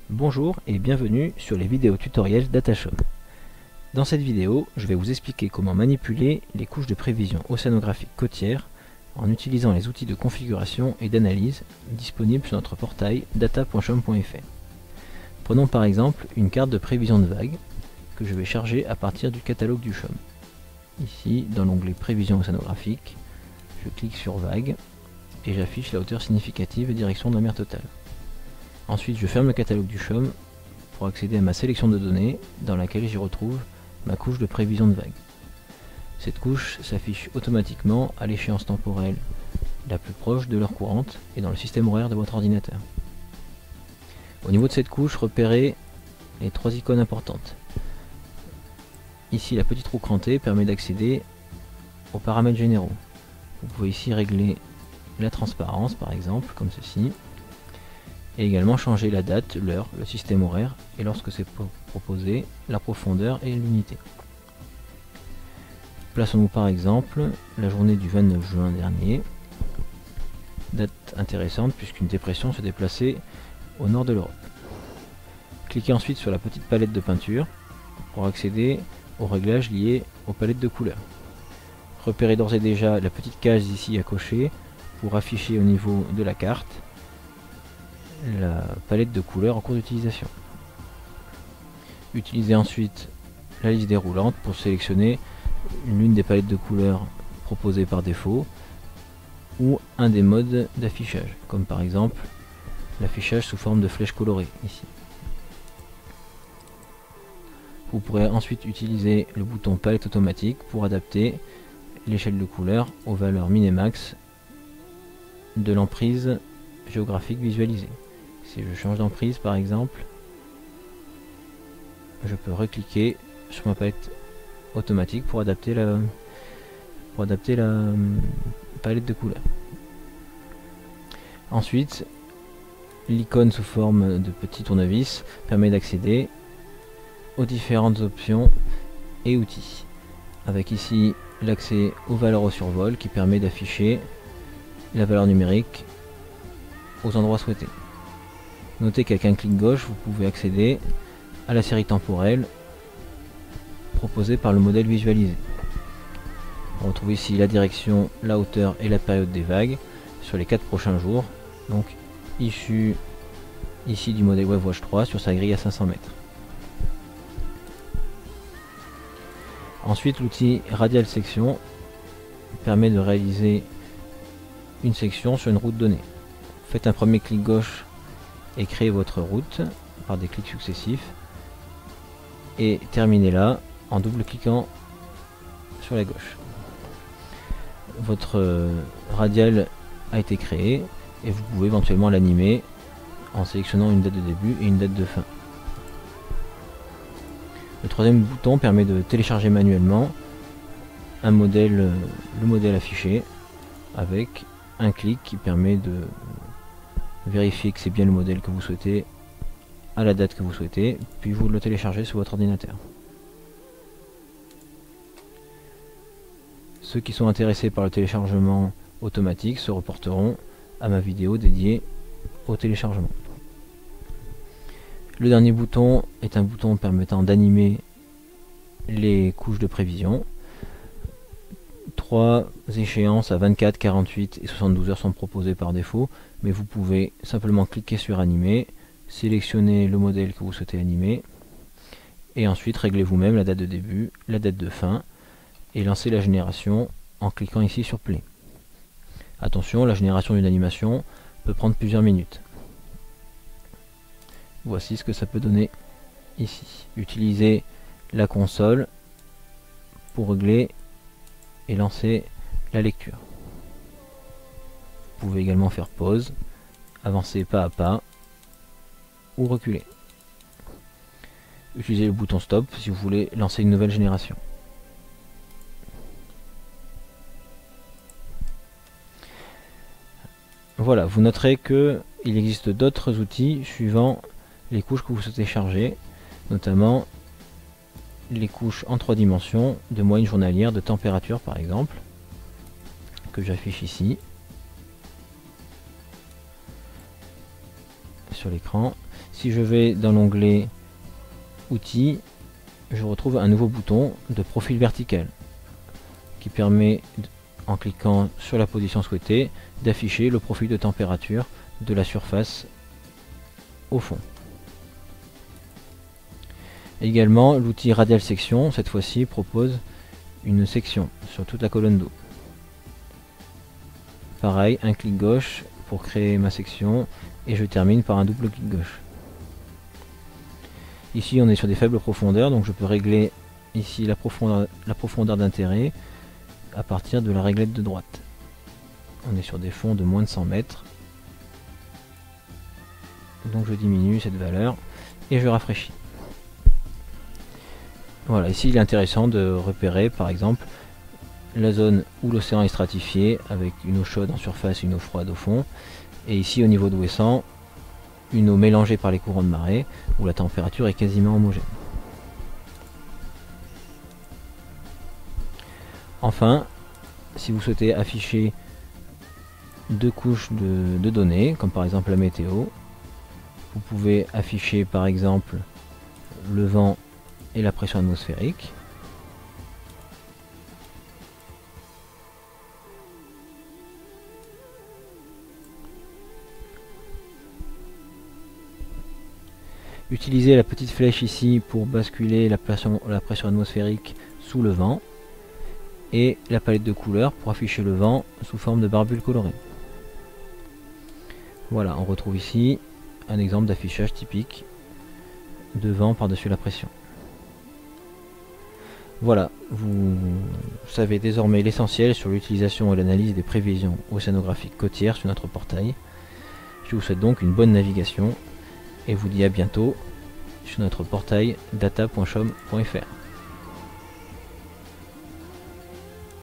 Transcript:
Bonjour et bienvenue sur les vidéos tutoriels Datashop. Dans cette vidéo, je vais vous expliquer comment manipuler les couches de prévision océanographique côtière en utilisant les outils de configuration et d'analyse disponibles sur notre portail data.chom.fr. Prenons par exemple une carte de prévision de vagues que je vais charger à partir du catalogue du CHOM. Ici, dans l'onglet prévision océanographique, je clique sur vagues et j'affiche la hauteur significative et direction de la mer totale. Ensuite, je ferme le catalogue du CHOM pour accéder à ma sélection de données dans laquelle j'y retrouve ma couche de prévision de vagues. Cette couche s'affiche automatiquement à l'échéance temporelle la plus proche de l'heure courante et dans le système horaire de votre ordinateur. Au niveau de cette couche, repérez les trois icônes importantes. Ici, la petite roue crantée permet d'accéder aux paramètres généraux. Vous pouvez ici régler la transparence, par exemple, comme ceci, et également changer la date, l'heure, le système horaire, et lorsque c'est proposé, la profondeur et l'unité. Plaçons-nous par exemple la journée du 29 juin dernier, date intéressante puisqu'une dépression se déplaçait au nord de l'Europe. Cliquez ensuite sur la petite palette de peinture pour accéder aux réglages liés aux palettes de couleurs. Repérez d'ores et déjà la petite case ici à cocher pour afficher au niveau de la carte la palette de couleurs en cours d'utilisation. Utilisez ensuite la liste déroulante pour sélectionner l'une des palettes de couleurs proposées par défaut ou un des modes d'affichage, comme par exemple l'affichage sous forme de flèche colorée ici. Vous pourrez ensuite utiliser le bouton palette automatique pour adapter l'échelle de couleurs aux valeurs min et max de l'emprise géographique visualisée. Si je change d'emprise par exemple, je peux recliquer sur ma palette automatique pour adapter la palette de couleurs. Ensuite, l'icône sous forme de petit tournevis permet d'accéder aux différentes options et outils, avec ici l'accès aux valeurs au survol qui permet d'afficher la valeur numérique aux endroits souhaités. Notez qu'avec un clic gauche, vous pouvez accéder à la série temporelle proposée par le modèle visualisé. On retrouve ici la direction, la hauteur et la période des vagues sur les 4 prochains jours, donc issu ici du modèle WaveWatch 3 sur sa grille à 500 mètres. Ensuite, l'outil Radial Section permet de réaliser une section sur une route donnée. Faites un premier clic gauche et créez votre route par des clics successifs et terminez-la en double-cliquant sur la gauche. Votre radial a été créé et vous pouvez éventuellement l'animer en sélectionnant une date de début et une date de fin. Le troisième bouton permet de télécharger manuellement le modèle affiché avec un clic qui permet de vérifier que c'est bien le modèle que vous souhaitez à la date que vous souhaitez, puis vous le téléchargez sur votre ordinateur. Ceux qui sont intéressés par le téléchargement automatique se reporteront à ma vidéo dédiée au téléchargement. Le dernier bouton est un bouton permettant d'animer les couches de prévision. 3 échéances à 24, 48 et 72 heures sont proposées par défaut, mais vous pouvez simplement cliquer sur animer, sélectionner le modèle que vous souhaitez animer et ensuite régler vous-même la date de début, la date de fin et lancer la génération en cliquant ici sur play. Attention, la génération d'une animation peut prendre plusieurs minutes. Voici ce que ça peut donner ici. Utilisez la console pour régler et lancer la lecture. Vous pouvez également faire pause, avancer pas à pas ou reculer. Utilisez le bouton stop si vous voulez lancer une nouvelle génération. Voilà, vous noterez que il existe d'autres outils suivant les couches que vous souhaitez charger, notamment les couches en 3 dimensions de moyenne journalière de température par exemple, que j'affiche ici sur l'écran. Si je vais dans l'onglet Outils, je retrouve un nouveau bouton de profil vertical qui permet, en cliquant sur la position souhaitée, d'afficher le profil de température de la surface au fond. Également, l'outil Radial Section, cette fois-ci, propose une section sur toute la colonne d'eau. Pareil, un clic gauche pour créer ma section et je termine par un double clic gauche. Ici, on est sur des faibles profondeurs, donc je peux régler ici la profondeur d'intérêt à partir de la réglette de droite. On est sur des fonds de moins de 100 mètres. Donc je diminue cette valeur et je rafraîchis. Voilà, ici il est intéressant de repérer par exemple la zone où l'océan est stratifié avec une eau chaude en surface et une eau froide au fond. Et ici au niveau de Ouessant, une eau mélangée par les courants de marée où la température est quasiment homogène. Enfin, si vous souhaitez afficher deux couches de données, comme par exemple la météo, vous pouvez afficher par exemple le vent et la pression atmosphérique. Utilisez la petite flèche ici pour basculer la pression atmosphérique sous le vent et la palette de couleurs pour afficher le vent sous forme de barbules colorées. Voilà, on retrouve ici un exemple d'affichage typique de vent par-dessus la pression. Voilà, vous savez désormais l'essentiel sur l'utilisation et l'analyse des prévisions océanographiques côtières sur notre portail. Je vous souhaite donc une bonne navigation et vous dis à bientôt sur notre portail data.chom.fr.